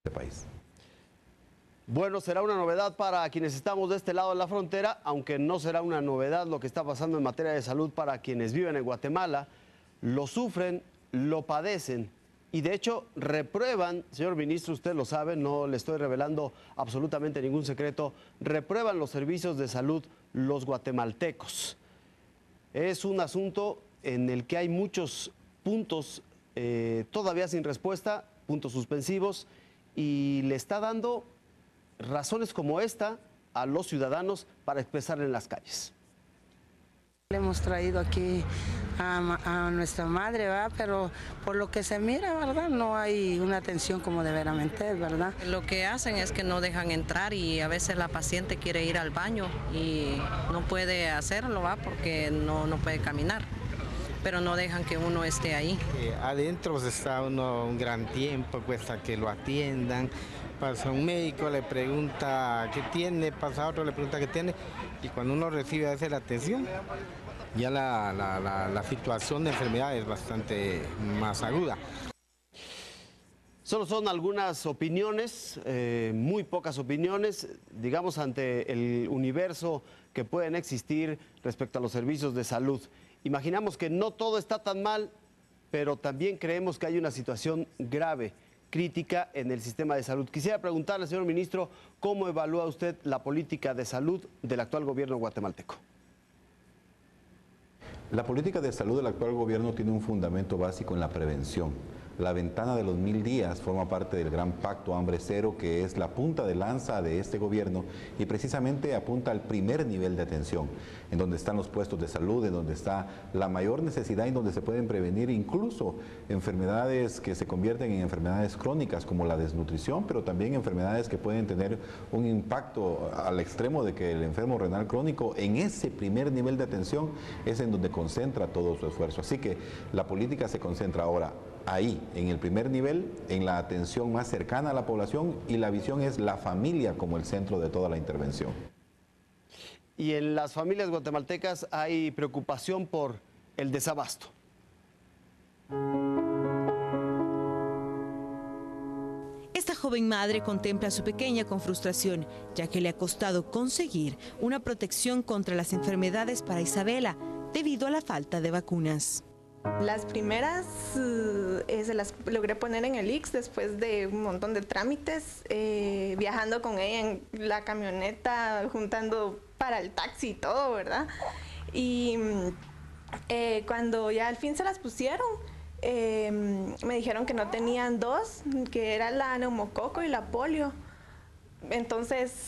este país. Bueno, será una novedad para quienes estamos de este lado de la frontera, aunque no será una novedad lo que está pasando en materia de salud para quienes viven en Guatemala. Lo sufren, lo padecen y de hecho reprueban, señor ministro, usted lo sabe, no le estoy revelando absolutamente ningún secreto, reprueban los servicios de salud los guatemaltecos. Es un asunto en el que hay muchos puntos todavía sin respuesta, puntos suspensivos, y le está dando razones como esta a los ciudadanos para expresar en las calles. Le hemos traído aquí a nuestra madre, ¿verdad? Pero por lo que se mira, ¿verdad? No hay una atención como deberamente, ¿verdad? Lo que hacen es que no dejan entrar y a veces la paciente quiere ir al baño y no puede hacerlo, ¿va? Porque no puede caminar, pero no dejan que uno esté ahí. Adentro está uno un gran tiempo, cuesta que lo atiendan. Pasa un médico, le pregunta qué tiene, pasa otro, le pregunta qué tiene, y cuando uno recibe a veces la atención, ya la situación de enfermedad es bastante más aguda. Solo son algunas opiniones, muy pocas opiniones, digamos, ante el universo que pueden existir respecto a los servicios de salud. Imaginamos que no todo está tan mal, pero también creemos que hay una situación grave, crítica en el sistema de salud. Quisiera preguntarle, señor ministro, ¿cómo evalúa usted la política de salud del actual gobierno guatemalteco? La política de salud del actual gobierno tiene un fundamento básico en la prevención. La ventana de los 1000 días forma parte del gran pacto Hambre Cero, que es la punta de lanza de este gobierno y precisamente apunta al primer nivel de atención, en donde están los puestos de salud, en donde está la mayor necesidad y donde se pueden prevenir incluso enfermedades que se convierten en enfermedades crónicas como la desnutrición, pero también enfermedades que pueden tener un impacto al extremo de que el enfermo renal crónico en ese primer nivel de atención es en donde concentra todo su esfuerzo. Así que la política se concentra ahora ahí, en el primer nivel, en la atención más cercana a la población, y la visión es la familia como el centro de toda la intervención. Y en las familias guatemaltecas hay preocupación por el desabasto. Esta joven madre contempla a su pequeña con frustración, ya que le ha costado conseguir una protección contra las enfermedades para Isabela, debido a la falta de vacunas. Las primeras se las logré poner en el IX después de un montón de trámites, viajando con ella en la camioneta, juntando para el taxi y todo, ¿verdad? Y cuando ya al fin se las pusieron, me dijeron que no tenían dos, que era la neumococo y la polio. Entonces,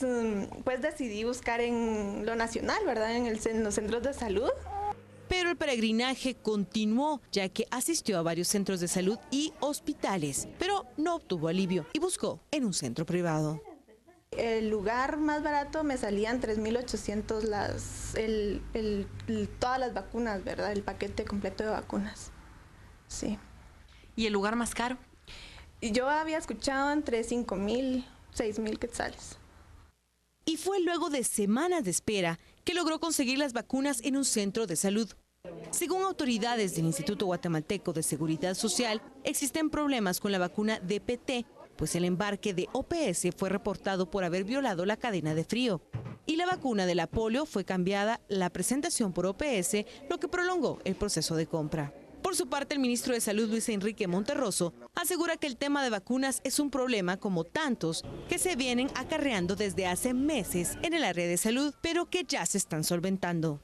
pues decidí buscar en lo nacional, ¿verdad? En los centros de salud. Pero el peregrinaje continuó, ya que asistió a varios centros de salud y hospitales, pero no obtuvo alivio y buscó en un centro privado. El lugar más barato me salían 3.800 todas las vacunas, ¿verdad? El paquete completo de vacunas. Sí. ¿Y el lugar más caro? Yo había escuchado entre 5.000, 6.000 quetzales. Y fue luego de semanas de espera que logró conseguir las vacunas en un centro de salud. Según autoridades del Instituto Guatemalteco de Seguridad Social, existen problemas con la vacuna DPT, pues el embarque de OPS fue reportado por haber violado la cadena de frío. Y la vacuna de la polio fue cambiada la presentación por OPS, lo que prolongó el proceso de compra. Por su parte, el ministro de Salud, Luis Enrique Monterroso, asegura que el tema de vacunas es un problema como tantos que se vienen acarreando desde hace meses en el área de salud, pero que ya se están solventando.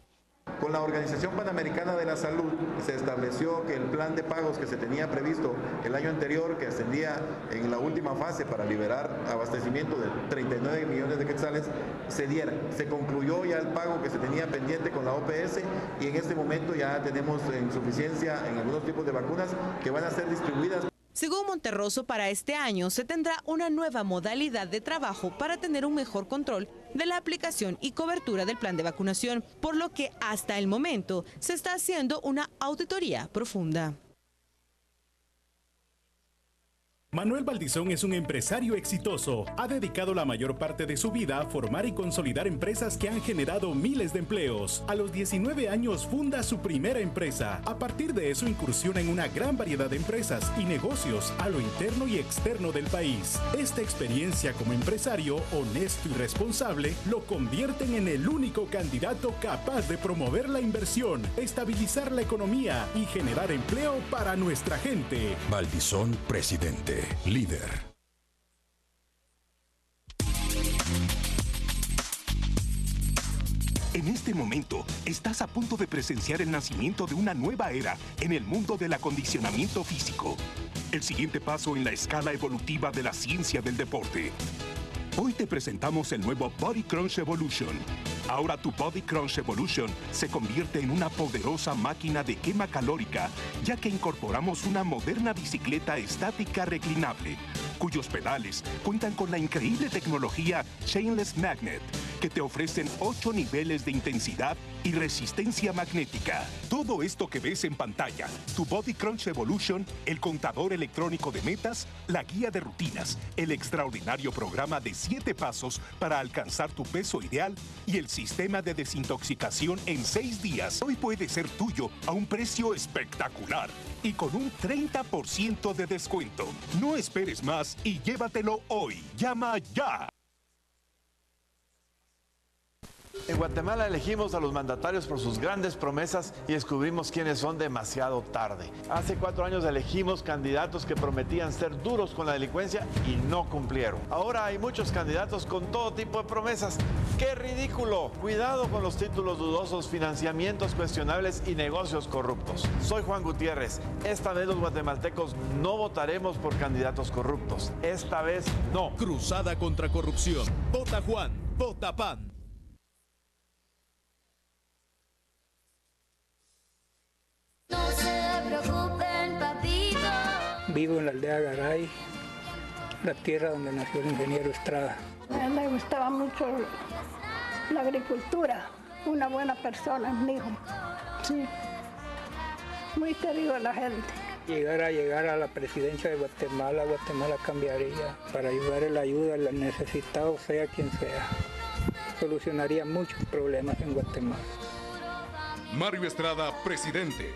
Con la Organización Panamericana de la Salud se estableció que el plan de pagos que se tenía previsto el año anterior, que ascendía en la última fase para liberar abastecimiento de 39 millones de quetzales, se diera. Se concluyó ya el pago que se tenía pendiente con la OPS y en este momento ya tenemos insuficiencia en algunos tipos de vacunas que van a ser distribuidas. Según Monterroso, para este año se tendrá una nueva modalidad de trabajo para tener un mejor control de la aplicación y cobertura del plan de vacunación, por lo que hasta el momento se está haciendo una auditoría profunda. Manuel Valdizón es un empresario exitoso. Ha dedicado la mayor parte de su vida a formar y consolidar empresas que han generado miles de empleos. A los 19 años funda su primera empresa. A partir de eso incursiona en una gran variedad de empresas y negocios a lo interno y externo del país. Esta experiencia como empresario honesto y responsable lo convierten en el único candidato capaz de promover la inversión, estabilizar la economía y generar empleo para nuestra gente. Valdizón, presidente. Líder. En este momento, estás a punto de presenciar el nacimiento de una nueva era en el mundo del acondicionamiento físico. El siguiente paso en la escala evolutiva de la ciencia del deporte. Hoy te presentamos el nuevo Body Crunch Evolution. Ahora tu Body Crunch Evolution se convierte en una poderosa máquina de quema calórica, ya que incorporamos una moderna bicicleta estática reclinable, cuyos pedales cuentan con la increíble tecnología Chainless Magnet, que te ofrecen 8 niveles de intensidad y resistencia magnética. Todo esto que ves en pantalla, tu Body Crunch Evolution, el contador electrónico de metas, la guía de rutinas, el extraordinario programa de 7 pasos para alcanzar tu peso ideal y el sistema de desintoxicación en 6 días, hoy puede ser tuyo a un precio espectacular y con un 30% de descuento. No esperes más y llévatelo hoy. Llama ya. En Guatemala elegimos a los mandatarios por sus grandes promesas y descubrimos quiénes son demasiado tarde. Hace 4 años elegimos candidatos que prometían ser duros con la delincuencia y no cumplieron. Ahora hay muchos candidatos con todo tipo de promesas. ¡Qué ridículo! Cuidado con los títulos dudosos, financiamientos cuestionables y negocios corruptos. Soy Juan Gutiérrez. Esta vez los guatemaltecos no votaremos por candidatos corruptos. Esta vez no. Cruzada contra corrupción. Vota Juan. Vota PAN. No se preocupen, papito. Vivo en la aldea Garay, la tierra donde nació el ingeniero Estrada. A él le gustaba mucho la agricultura, una buena persona, mi hijo. Sí, muy querido a la gente. Llegar a la presidencia de Guatemala, Guatemala cambiaría para ayudar en la ayuda al necesitado, sea quien sea. Solucionaría muchos problemas en Guatemala. Mario Estrada, presidente.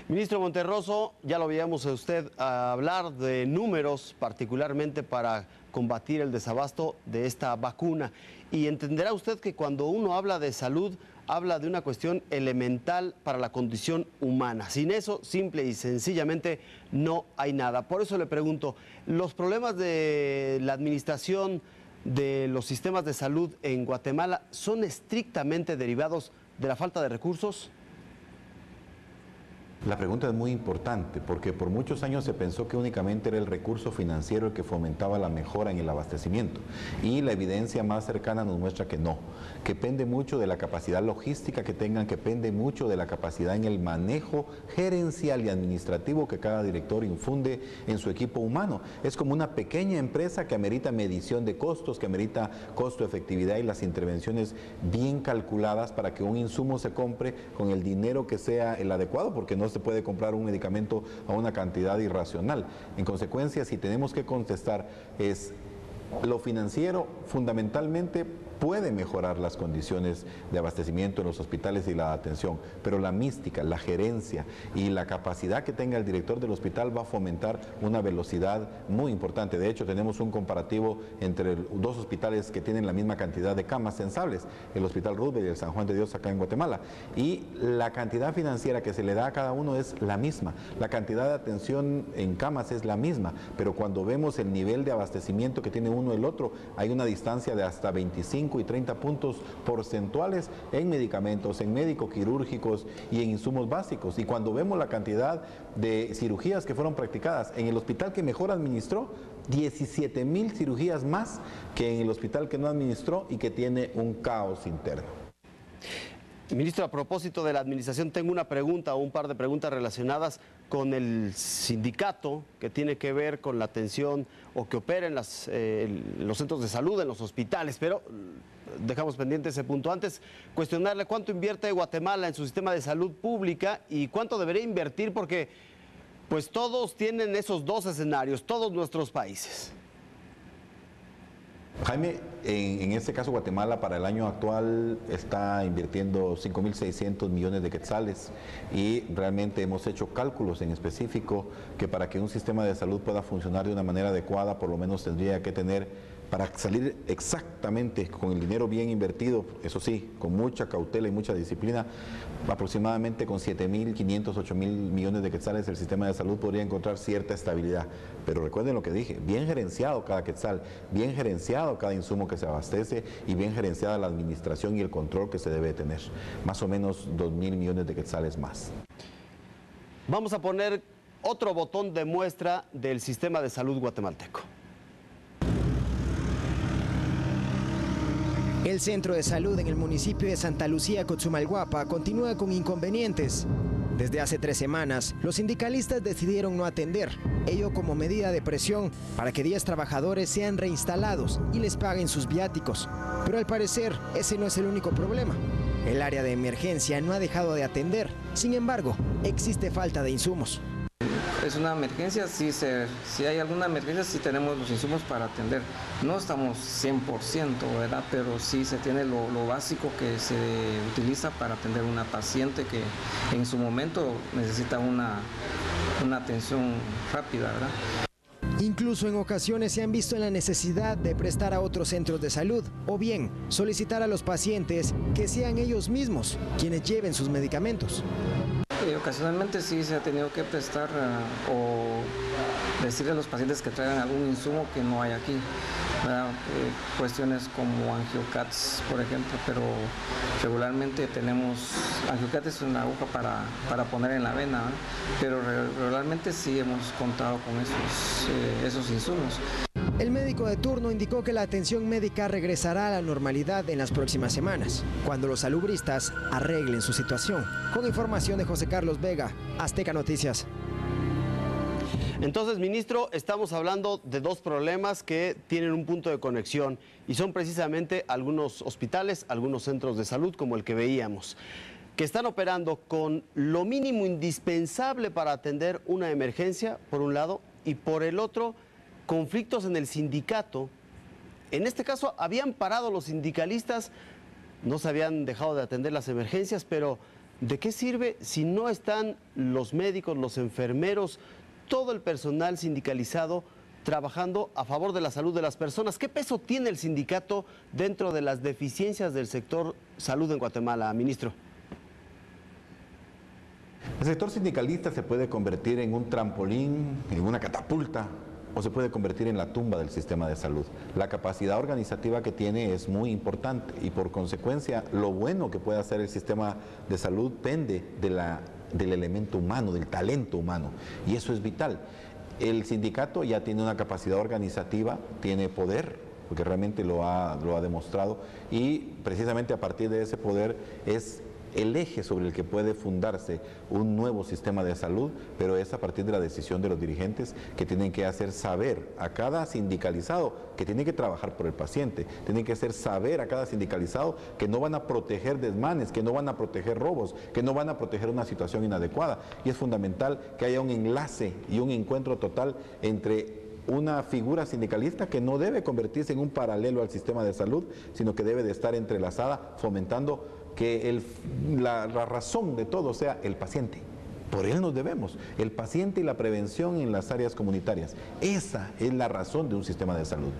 Ministro Monterroso, ya lo veíamos a usted hablar de números, particularmente para combatir el desabasto de esta vacuna. Y entenderá usted que cuando uno habla de salud, habla de una cuestión elemental para la condición humana. Sin eso, simple y sencillamente, no hay nada. Por eso le pregunto, ¿los problemas de la administración de los sistemas de salud en Guatemala son estrictamente derivados de la falta de recursos? La pregunta es muy importante porque por muchos años se pensó que únicamente era el recurso financiero el que fomentaba la mejora en el abastecimiento y la evidencia más cercana nos muestra que no, que depende mucho de la capacidad logística que tengan, que depende mucho de la capacidad en el manejo gerencial y administrativo que cada director infunde en su equipo humano. Es como una pequeña empresa que amerita medición de costos, que amerita costo-efectividad y las intervenciones bien calculadas para que un insumo se compre con el dinero que sea el adecuado, porque no se puede comprar un medicamento a una cantidad irracional. En consecuencia, si tenemos que contestar, es lo financiero fundamentalmente puede mejorar las condiciones de abastecimiento en los hospitales y la atención, pero la mística, la gerencia y la capacidad que tenga el director del hospital va a fomentar una velocidad muy importante. De hecho, tenemos un comparativo entre 2 hospitales que tienen la misma cantidad de camas sensables, el Hospital Roosevelt y el San Juan de Dios acá en Guatemala, y la cantidad financiera que se le da a cada uno es la misma, la cantidad de atención en camas es la misma, pero cuando vemos el nivel de abastecimiento que tiene uno y el otro, hay una distancia de hasta 25 y 30 puntos porcentuales en medicamentos, en médico-quirúrgicos y en insumos básicos. Y cuando vemos la cantidad de cirugías que fueron practicadas en el hospital que mejor administró, 17,000 cirugías más que en el hospital que no administró y que tiene un caos interno. Ministro, a propósito de la administración, tengo una pregunta o un par de preguntas relacionadas con el sindicato que tiene que ver con la atención o que opera en los centros de salud, en los hospitales, pero dejamos pendiente ese punto. Antes, cuestionarle cuánto invierte Guatemala en su sistema de salud pública y cuánto debería invertir, porque pues todos tienen esos dos escenarios, todos nuestros países. Jaime, en este caso Guatemala para el año actual está invirtiendo 5.600 millones de quetzales y realmente hemos hecho cálculos en específico que para que un sistema de salud pueda funcionar de una manera adecuada por lo menos tendría que tener, para salir exactamente con el dinero bien invertido, eso sí, con mucha cautela y mucha disciplina, aproximadamente con 7.500, 8.000 millones de quetzales el sistema de salud podría encontrar cierta estabilidad. Pero recuerden lo que dije, bien gerenciado cada quetzal, bien gerenciado cada insumo que se abastece y bien gerenciada la administración y el control que se debe tener. Más o menos 2.000 millones de quetzales más. Vamos a poner otro botón de muestra del sistema de salud guatemalteco. El centro de salud en el municipio de Santa Lucía, Cotzumalguapa, continúa con inconvenientes. Desde hace 3 semanas, los sindicalistas decidieron no atender, ello como medida de presión para que 10 trabajadores sean reinstalados y les paguen sus viáticos. Pero al parecer, ese no es el único problema. El área de emergencia no ha dejado de atender, sin embargo, existe falta de insumos. Es una emergencia, si hay alguna emergencia, sí tenemos los insumos para atender. No estamos 100%, ¿verdad? Pero sí se tiene lo básico que se utiliza para atender a una paciente que en su momento necesita una atención rápida, ¿verdad? Incluso en ocasiones se han visto en la necesidad de prestar a otros centros de salud o bien solicitar a los pacientes que sean ellos mismos quienes lleven sus medicamentos. Ocasionalmente sí se ha tenido que prestar o decirle a los pacientes que traigan algún insumo que no hay aquí. Cuestiones como angiocats, por ejemplo, pero regularmente tenemos, angiocat es una aguja para poner en la vena, ¿verdad? Pero regularmente sí hemos contado con esos insumos. El médico de turno indicó que la atención médica regresará a la normalidad en las próximas semanas, cuando los salubristas arreglen su situación. Con información de José Carlos Vega, Azteca Noticias. Entonces, ministro, estamos hablando de dos problemas que tienen un punto de conexión y son precisamente algunos hospitales, algunos centros de salud como el que veíamos, que están operando con lo mínimo indispensable para atender una emergencia, por un lado, y por el otro, conflictos en el sindicato. En este caso, habían parado los sindicalistas, no se habían dejado de atender las emergencias, pero ¿de qué sirve si no están los médicos, los enfermeros, todo el personal sindicalizado trabajando a favor de la salud de las personas? ¿Qué peso tiene el sindicato dentro de las deficiencias del sector salud en Guatemala, ministro? El sector sindicalista se puede convertir en un trampolín, en una catapulta, o se puede convertir en la tumba del sistema de salud. La capacidad organizativa que tiene es muy importante y por consecuencia lo bueno que puede hacer el sistema de salud pende del elemento humano, del talento humano, y eso es vital. El sindicato ya tiene una capacidad organizativa, tiene poder, porque realmente lo ha demostrado, y precisamente a partir de ese poder es el eje sobre el que puede fundarse un nuevo sistema de salud, pero es a partir de la decisión de los dirigentes que tienen que hacer saber a cada sindicalizado que tiene que trabajar por el paciente, tienen que hacer saber a cada sindicalizado que no van a proteger desmanes, que no van a proteger robos, que no van a proteger una situación inadecuada. Y es fundamental que haya un enlace y un encuentro total entre una figura sindicalista que no debe convertirse en un paralelo al sistema de salud, sino que debe de estar entrelazada, fomentando que la razón de todo sea el paciente. Por él nos debemos, el paciente y la prevención en las áreas comunitarias. Esa es la razón de un sistema de salud.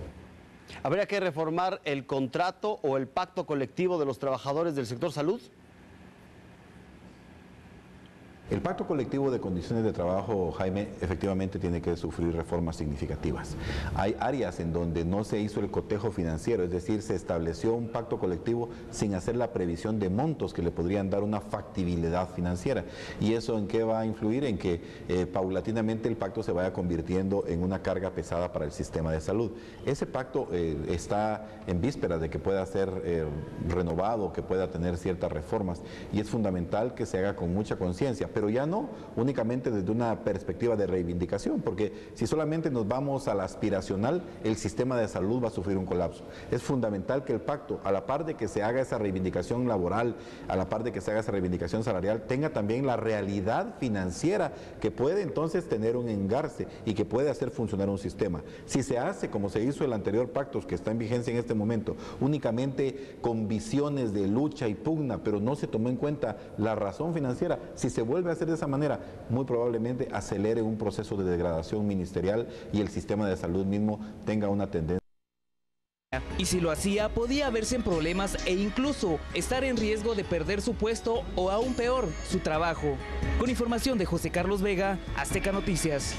¿Habría que reformar el contrato o el pacto colectivo de los trabajadores del sector salud? El pacto colectivo de condiciones de trabajo, Jaime, efectivamente tiene que sufrir reformas significativas. Hay áreas en donde no se hizo el cotejo financiero, es decir, se estableció un pacto colectivo sin hacer la previsión de montos que le podrían dar una factibilidad financiera. ¿Y eso en qué va a influir? En que paulatinamente el pacto se vaya convirtiendo en una carga pesada para el sistema de salud. Ese pacto está en vísperas de que pueda ser renovado, que pueda tener ciertas reformas, y es fundamental que se haga con mucha conciencia, pero ya no únicamente desde una perspectiva de reivindicación, porque si solamente nos vamos a la aspiracional, el sistema de salud va a sufrir un colapso. Es fundamental que el pacto, a la par de que se haga esa reivindicación laboral, a la par de que se haga esa reivindicación salarial, tenga también la realidad financiera que puede entonces tener un engarce y que puede hacer funcionar un sistema. Si se hace como se hizo el anterior pacto que está en vigencia en este momento, únicamente con visiones de lucha y pugna, pero no se tomó en cuenta la razón financiera, si se vuelve a hacer de esa manera, muy probablemente acelere un proceso de degradación ministerial y el sistema de salud mismo tenga una tendencia. Y si lo hacía, podía verse en problemas e incluso estar en riesgo de perder su puesto o aún peor, su trabajo. Con información de José Carlos Vega, Azteca Noticias.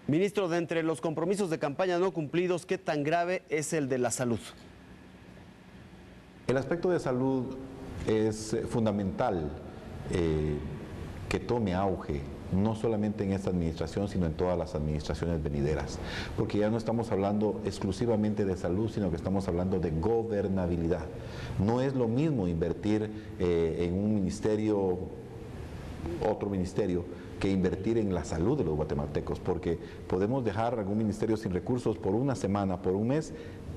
Ministro, de entre los compromisos de campaña no cumplidos, ¿qué tan grave es el de la salud? El aspecto de salud es fundamental que tome auge, no solamente en esta administración, sino en todas las administraciones venideras, porque ya no estamos hablando exclusivamente de salud, sino que estamos hablando de gobernabilidad. No es lo mismo invertir en un ministerio, otro ministerio, que invertir en la salud de los guatemaltecos, porque podemos dejar algún ministerio sin recursos por una semana, por un mes,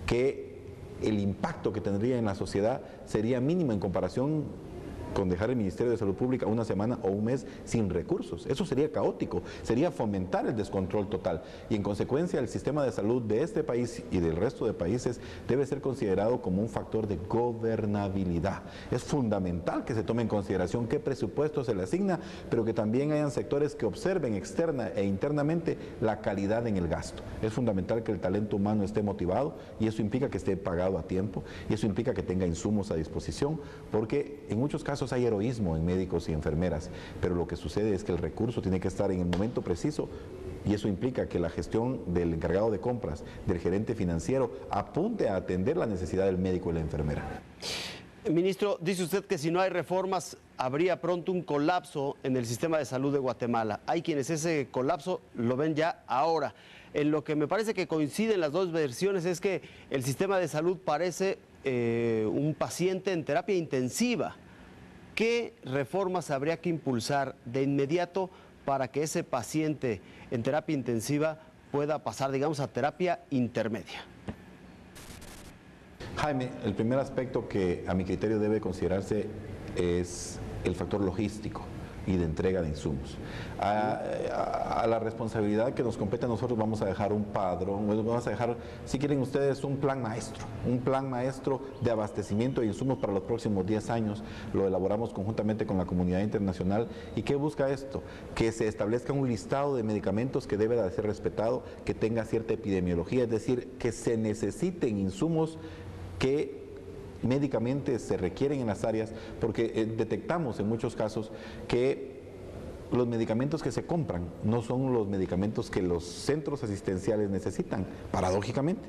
que el impacto que tendría en la sociedad sería mínimo en comparación con dejar el Ministerio de Salud Pública una semana o un mes sin recursos. Eso sería caótico, sería fomentar el descontrol total, y en consecuencia el sistema de salud de este país y del resto de países debe ser considerado como un factor de gobernabilidad. Es fundamental que se tome en consideración qué presupuesto se le asigna, pero que también hayan sectores que observen externa e internamente la calidad en el gasto. Es fundamental que el talento humano esté motivado, y eso implica que esté pagado a tiempo, y eso implica que tenga insumos a disposición, porque en muchos casos hay heroísmo en médicos y enfermeras, pero lo que sucede es que el recurso tiene que estar en el momento preciso, y eso implica que la gestión del encargado de compras, del gerente financiero, apunte a atender la necesidad del médico y la enfermera. Ministro, dice usted que si no hay reformas, habría pronto un colapso en el sistema de salud de Guatemala. Hay quienes ese colapso lo ven ya ahora. En lo que me parece que coinciden las dos versiones es que el sistema de salud parece un paciente en terapia intensiva. ¿Qué reformas habría que impulsar de inmediato para que ese paciente en terapia intensiva pueda pasar, digamos, a terapia intermedia? Jaime, el primer aspecto que a mi criterio debe considerarse es el factor logístico y de entrega de insumos. A la responsabilidad que nos compete a nosotros vamos a dejar un padrón, vamos a dejar, si quieren ustedes, un plan maestro de abastecimiento de insumos para los próximos 10 años. Lo elaboramos conjuntamente con la comunidad internacional. ¿Y qué busca esto? Que se establezca un listado de medicamentos que debe de ser respetado, que tenga cierta epidemiología, es decir, que se necesiten insumos que médicamente se requieren en las áreas, porque detectamos en muchos casos que los medicamentos que se compran no son los medicamentos que los centros asistenciales necesitan, paradójicamente.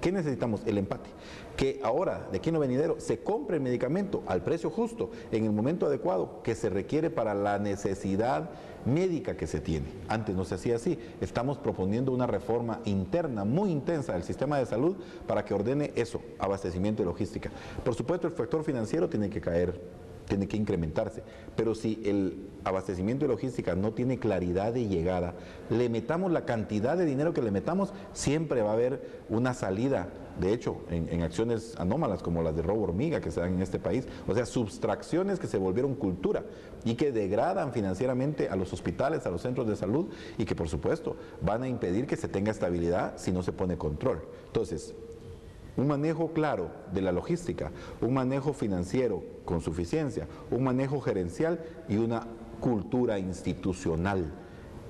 ¿Qué necesitamos? El empate. Que ahora, de aquí en lo venidero, se compre el medicamento al precio justo, en el momento adecuado, que se requiere para la necesidad médica que se tiene. Antes no se hacía así. Estamos proponiendo una reforma interna muy intensa del sistema de salud para que ordene eso, abastecimiento y logística. Por supuesto, el factor financiero tiene que incrementarse, pero si el abastecimiento y logística no tiene claridad de llegada, le metamos la cantidad de dinero que le metamos, siempre va a haber una salida. De hecho, en acciones anómalas como las de robo hormiga que se dan en este país, o sea, subtracciones que se volvieron cultura y que degradan financieramente a los hospitales, a los centros de salud, y que por supuesto van a impedir que se tenga estabilidad si no se pone control. Entonces, un manejo claro de la logística, un manejo financiero con suficiencia, un manejo gerencial y una cultura institucional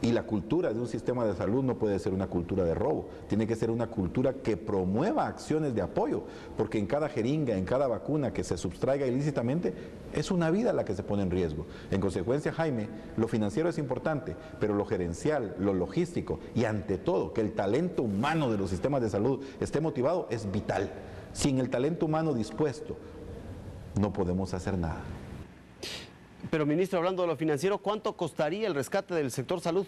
Y la cultura de un sistema de salud no puede ser una cultura de robo, tiene que ser una cultura que promueva acciones de apoyo, porque en cada jeringa, en cada vacuna que se sustraiga ilícitamente, es una vida la que se pone en riesgo. En consecuencia, Jaime, lo financiero es importante, pero lo gerencial, lo logístico y ante todo, que el talento humano de los sistemas de salud esté motivado es vital. Sin el talento humano dispuesto, no podemos hacer nada. Pero, ministro, hablando de lo financiero, ¿cuánto costaría el rescate del sector salud?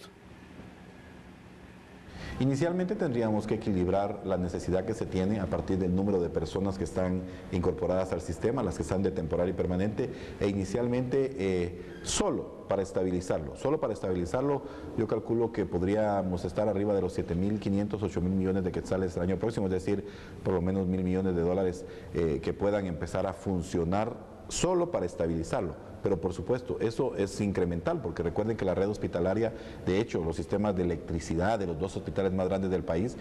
Inicialmente tendríamos que equilibrar la necesidad que se tiene a partir del número de personas que están incorporadas al sistema, las que están de temporal y permanente, e inicialmente solo para estabilizarlo, yo calculo que podríamos estar arriba de los 7.500, 8.000 millones de quetzales el año próximo, es decir, por lo menos 1.000 millones de dólares que puedan empezar a funcionar solo para estabilizarlo. Pero por supuesto, eso es incremental, porque recuerden que la red hospitalaria, de hecho, los sistemas de electricidad de los 2 hospitales más grandes del país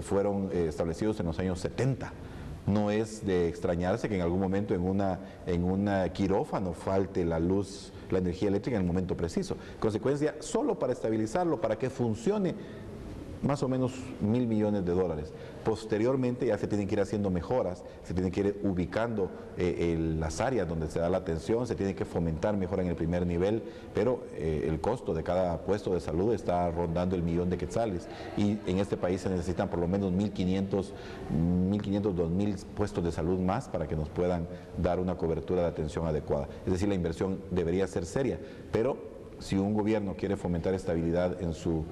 fueron establecidos en los años 70. No es de extrañarse que en algún momento en una quirófano falte la luz, la energía eléctrica en el momento preciso. En consecuencia, solo para estabilizarlo, para que funcione, más o menos 1.000 millones de dólares. Posteriormente ya se tienen que ir haciendo mejoras, se tienen que ir ubicando las áreas donde se da la atención, se tiene que fomentar mejor en el primer nivel, pero el costo de cada puesto de salud está rondando el 1.000.000 de quetzales y en este país se necesitan por lo menos 1.500, 2.000 puestos de salud más para que nos puedan dar una cobertura de atención adecuada. Es decir, la inversión debería ser seria, pero si un gobierno quiere fomentar estabilidad en su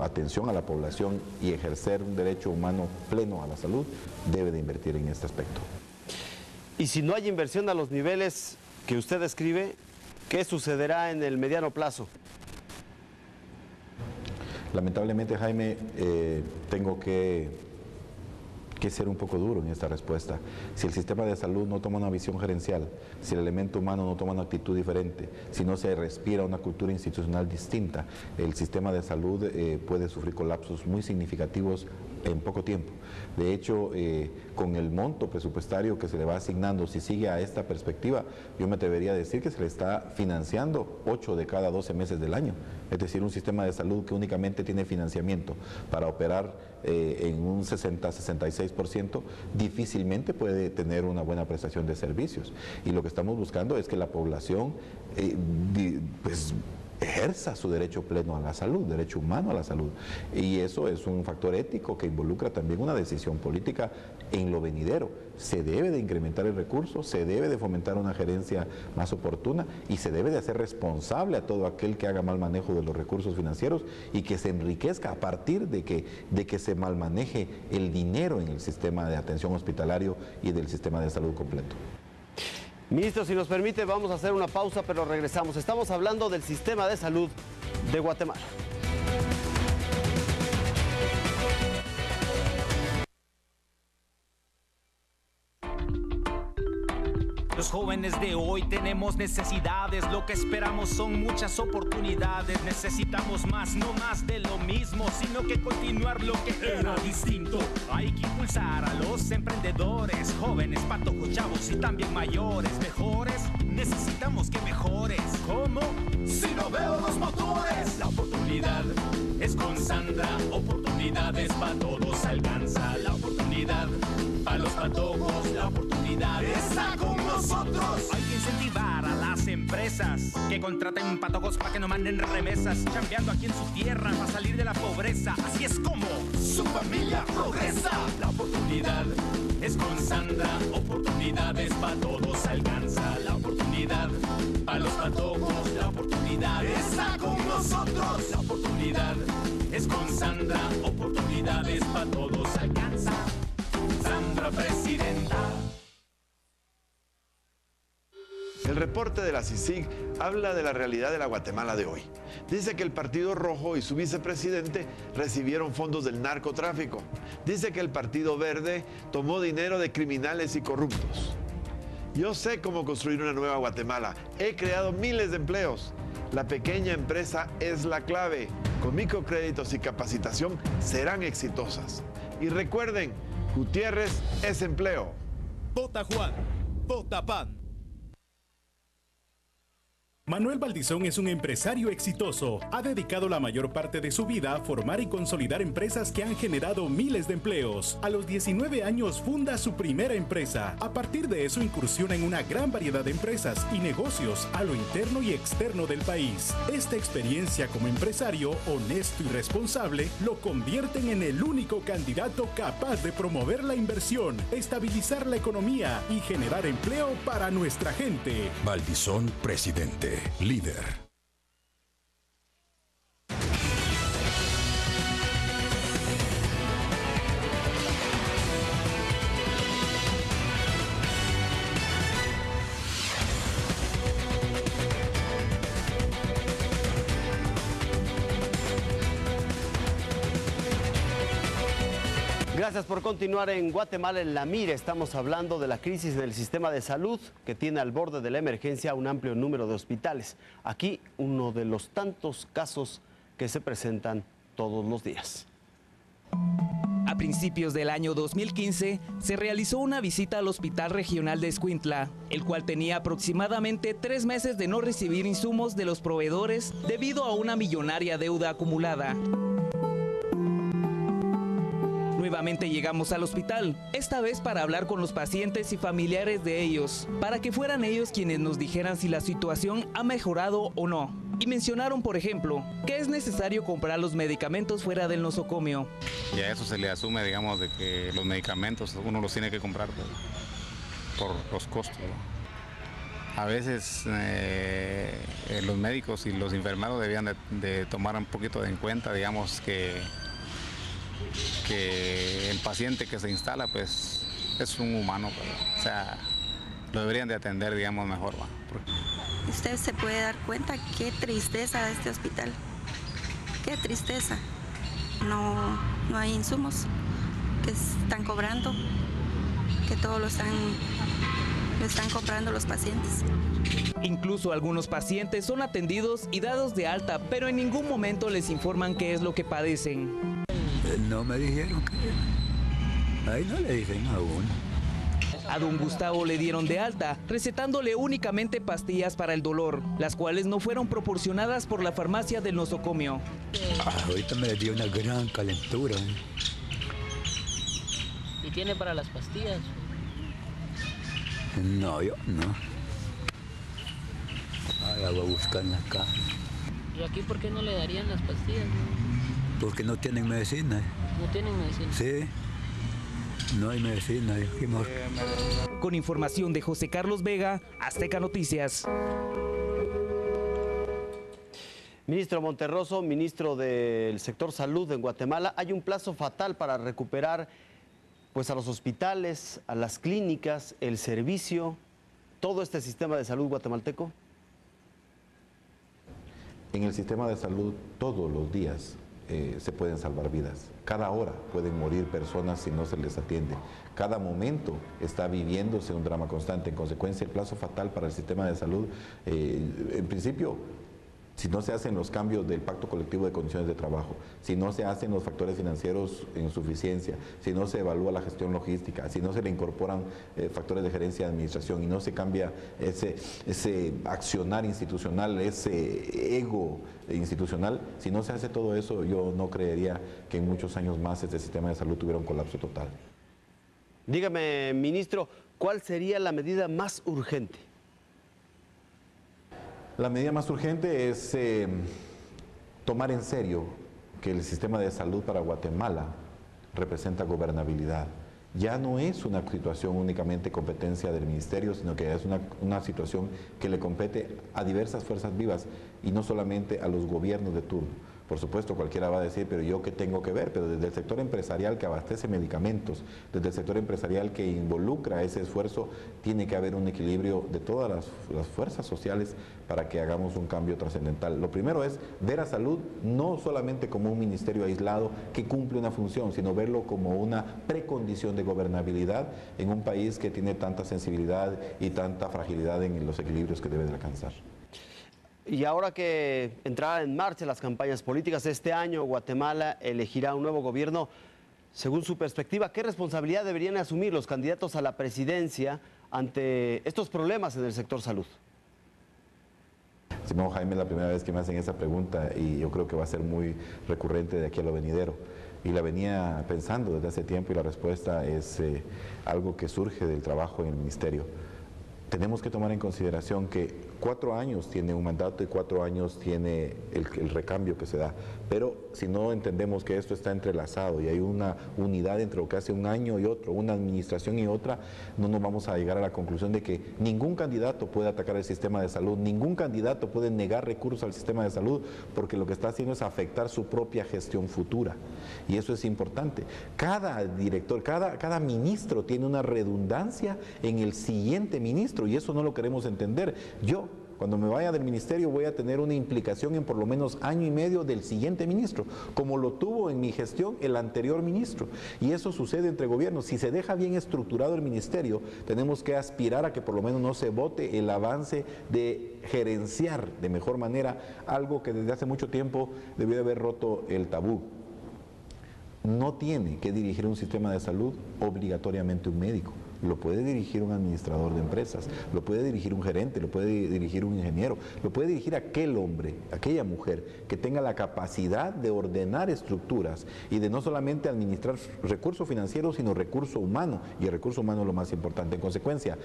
atención a la población y ejercer un derecho humano pleno a la salud, debe de invertir en este aspecto. Y si no hay inversión a los niveles que usted describe, ¿qué sucederá en el mediano plazo? Lamentablemente, Jaime, tengo que ser un poco duro en esta respuesta. Si el sistema de salud no toma una visión gerencial, si el elemento humano no toma una actitud diferente, si no se respira una cultura institucional distinta, el sistema de salud puede sufrir colapsos muy significativos en poco tiempo. De hecho, con el monto presupuestario que se le va asignando, si sigue a esta perspectiva, yo me atrevería a decir que se le está financiando 8 de cada 12 meses del año. Es decir, un sistema de salud que únicamente tiene financiamiento para operar en un 60-66%, difícilmente puede tener una buena prestación de servicios. Y lo que estamos buscando es que la población ejerza su derecho pleno a la salud, derecho humano a la salud. Y eso es un factor ético que involucra también una decisión política en lo venidero. Se debe de incrementar el recurso, se debe de fomentar una gerencia más oportuna y se debe de hacer responsable a todo aquel que haga mal manejo de los recursos financieros y que se enriquezca a partir de que se malmaneje el dinero en el sistema de atención hospitalario y del sistema de salud completo. Ministro, si nos permite, vamos a hacer una pausa, pero regresamos. Estamos hablando del sistema de salud de Guatemala. Los jóvenes de hoy tenemos necesidades, lo que esperamos son muchas oportunidades. Necesitamos más, no más de lo mismo, sino que continuar lo que era distinto. Hay que impulsar a los emprendedores, jóvenes, patojos, chavos y también mayores. Mejores, necesitamos que mejores. ¿Cómo? Si no veo los motores. La oportunidad es con Sandra, oportunidades para todos alcanza. La oportunidad para los patojos, la oportunidad está con nosotros. Hay que incentivar a las empresas que contraten patojos para que no manden remesas, chambeando aquí en su tierra para salir de la pobreza. Así es como su familia progresa. La oportunidad es con Sandra, oportunidades para todos alcanza. La oportunidad para los patojos, la oportunidad está con nosotros. La oportunidad es con Sandra, oportunidades para todos alcanza. Sandra Presidenta. El reporte de la CICIG habla de la realidad de la Guatemala de hoy. Dice que el Partido Rojo y su vicepresidente recibieron fondos del narcotráfico. Dice que el Partido Verde tomó dinero de criminales y corruptos. Yo sé cómo construir una nueva Guatemala. He creado miles de empleos. La pequeña empresa es la clave. Con microcréditos y capacitación serán exitosas. Y recuerden, Gutiérrez es empleo. Vota Juan, vota PAN. Manuel Valdizón es un empresario exitoso. Ha dedicado la mayor parte de su vida a formar y consolidar empresas que han generado miles de empleos. A los 19 años funda su primera empresa. A partir de eso incursiona en una gran variedad de empresas y negocios a lo interno y externo del país. Esta experiencia como empresario honesto y responsable lo convierten en el único candidato capaz de promover la inversión, estabilizar la economía y generar empleo para nuestra gente. Valdizón, presidente, líder. Gracias por continuar en Guatemala en la Mira. Estamos hablando de la crisis del sistema de salud que tiene al borde de la emergencia un amplio número de hospitales. Aquí uno de los tantos casos que se presentan todos los días. A principios del año 2015 se realizó una visita al Hospital Regional de Escuintla, el cual tenía aproximadamente 3 meses de no recibir insumos de los proveedores debido a una millonaria deuda acumulada. Nuevamente llegamos al hospital, esta vez para hablar con los pacientes y familiares de ellos, para que fueran ellos quienes nos dijeran si la situación ha mejorado o no. Y mencionaron, por ejemplo, que es necesario comprar los medicamentos fuera del nosocomio. Y a eso se le asume, digamos, de que los medicamentos uno los tiene que comprar por los costos, ¿no? A veces los médicos y los enfermeros debían de tomar un poquito en cuenta, digamos, que el paciente que se instala pues es un humano, pero, o sea, lo deberían de atender, digamos, mejor, ¿va? Usted se puede dar cuenta qué tristeza de este hospital, qué tristeza. No hay insumos que están cobrando, que todo lo están comprando los pacientes. Incluso algunos pacientes son atendidos y dados de alta, pero en ningún momento les informan qué es lo que padecen. No me dijeron que... Ahí no le dicen a uno. A don Gustavo le dieron de alta, recetándole únicamente pastillas para el dolor, las cuales no fueron proporcionadas por la farmacia del nosocomio. Ahorita me dio una gran calentura. ¿Y tiene para las pastillas? No, yo no. La voy a buscar en la casa. ¿Y aquí por qué no le darían las pastillas? Porque no tienen medicina. ¿No tienen medicina? Sí, no hay medicina. Con información de José Carlos Vega, Azteca Noticias. Ministro Monterroso, ministro del sector salud en Guatemala, hay un plazo fatal para recuperar pues, a los hospitales, a las clínicas, el servicio, todo este sistema de salud guatemalteco. En el sistema de salud todos los días se pueden salvar vidas. Cada hora pueden morir personas si no se les atiende. Cada momento está viviéndose un drama constante. En consecuencia, el plazo fatal para el sistema de salud, en principio, si no se hacen los cambios del pacto colectivo de condiciones de trabajo, si no se hacen los factores financieros en suficiencia, si no se evalúa la gestión logística, si no se le incorporan factores de gerencia de administración y no se cambia ese accionar institucional, ese ego institucional, si no se hace todo eso, yo no creería que en muchos años más este sistema de salud tuviera un colapso total. Dígame, ministro, ¿cuál sería la medida más urgente? La medida más urgente es tomar en serio que el sistema de salud para Guatemala representa gobernabilidad. Ya no es una situación únicamente competencia del ministerio, sino que es una situación que le compete a diversas fuerzas vivas y no solamente a los gobiernos de turno. Por supuesto, cualquiera va a decir, pero ¿yo qué tengo que ver? Pero desde el sector empresarial que abastece medicamentos, desde el sector empresarial que involucra ese esfuerzo, tiene que haber un equilibrio de todas las fuerzas sociales para que hagamos un cambio trascendental. Lo primero es ver a salud no solamente como un ministerio aislado que cumple una función, sino verlo como una precondición de gobernabilidad en un país que tiene tanta sensibilidad y tanta fragilidad en los equilibrios que debe de alcanzar. Y ahora que entrarán en marcha las campañas políticas, este año Guatemala elegirá un nuevo gobierno. Según su perspectiva, ¿qué responsabilidad deberían asumir los candidatos a la presidencia ante estos problemas en el sector salud? Estimado Jaime, es la primera vez que me hacen esa pregunta y yo creo que va a ser muy recurrente de aquí a lo venidero. Y la venía pensando desde hace tiempo y la respuesta es algo que surge del trabajo en el ministerio. Tenemos que tomar en consideración que 4 años tiene un mandato y 4 años tiene el recambio que se da. Pero si no entendemos que esto está entrelazado y hay una unidad entre lo que hace un año y otro, una administración y otra, no nos vamos a llegar a la conclusión de que ningún candidato puede atacar el sistema de salud, ningún candidato puede negar recursos al sistema de salud, porque lo que está haciendo es afectar su propia gestión futura. Y eso es importante. Cada director, cada ministro tiene una redundancia en el siguiente ministro y eso no lo queremos entender. Yo, cuando me vaya del ministerio, voy a tener una implicación en por lo menos año y medio del siguiente ministro, como lo tuvo en mi gestión el anterior ministro. Y eso sucede entre gobiernos. Si se deja bien estructurado el ministerio, tenemos que aspirar a que por lo menos no se vote el avance de gerenciar de mejor manera algo que desde hace mucho tiempo debió de haber roto el tabú. No tiene que dirigir un sistema de salud obligatoriamente un médico. Lo puede dirigir un administrador de empresas, lo puede dirigir un gerente, lo puede dirigir un ingeniero, lo puede dirigir aquel hombre, aquella mujer que tenga la capacidad de ordenar estructuras y de no solamente administrar recursos financieros, sino recurso humano, y el recurso humano es lo más importante. En consecuencia,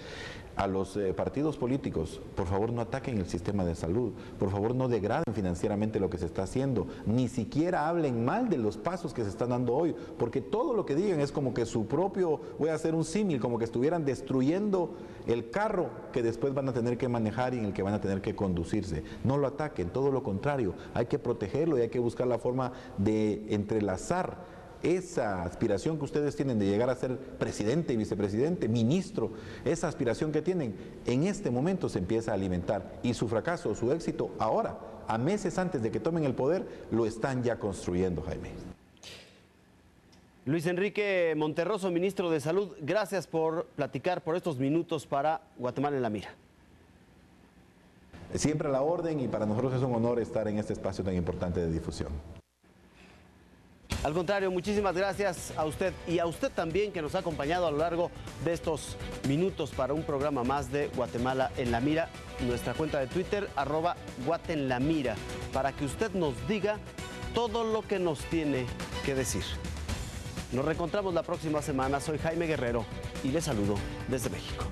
a los partidos políticos, por favor no ataquen el sistema de salud, por favor no degraden financieramente lo que se está haciendo, ni siquiera hablen mal de los pasos que se están dando hoy, porque todo lo que digan es como que su propio, voy a hacer un símil, como que estuvieran destruyendo el carro que después van a tener que manejar y en el que van a tener que conducirse. No lo ataquen, todo lo contrario, hay que protegerlo y hay que buscar la forma de entrelazar esa aspiración que ustedes tienen de llegar a ser presidente, vicepresidente, ministro, esa aspiración que tienen, en este momento se empieza a alimentar y su fracaso, su éxito, ahora, a meses antes de que tomen el poder, lo están ya construyendo, Jaime. Luis Enrique Monterroso, ministro de Salud, gracias por platicar por estos minutos para Guatemala en la Mira. Siempre a la orden y para nosotros es un honor estar en este espacio tan importante de difusión. Al contrario, muchísimas gracias a usted y a usted también que nos ha acompañado a lo largo de estos minutos para un programa más de Guatemala en la Mira. Nuestra cuenta de Twitter, @guatenlamira, para que usted nos diga todo lo que nos tiene que decir. Nos reencontramos la próxima semana. Soy Jaime Guerrero y les saludo desde México.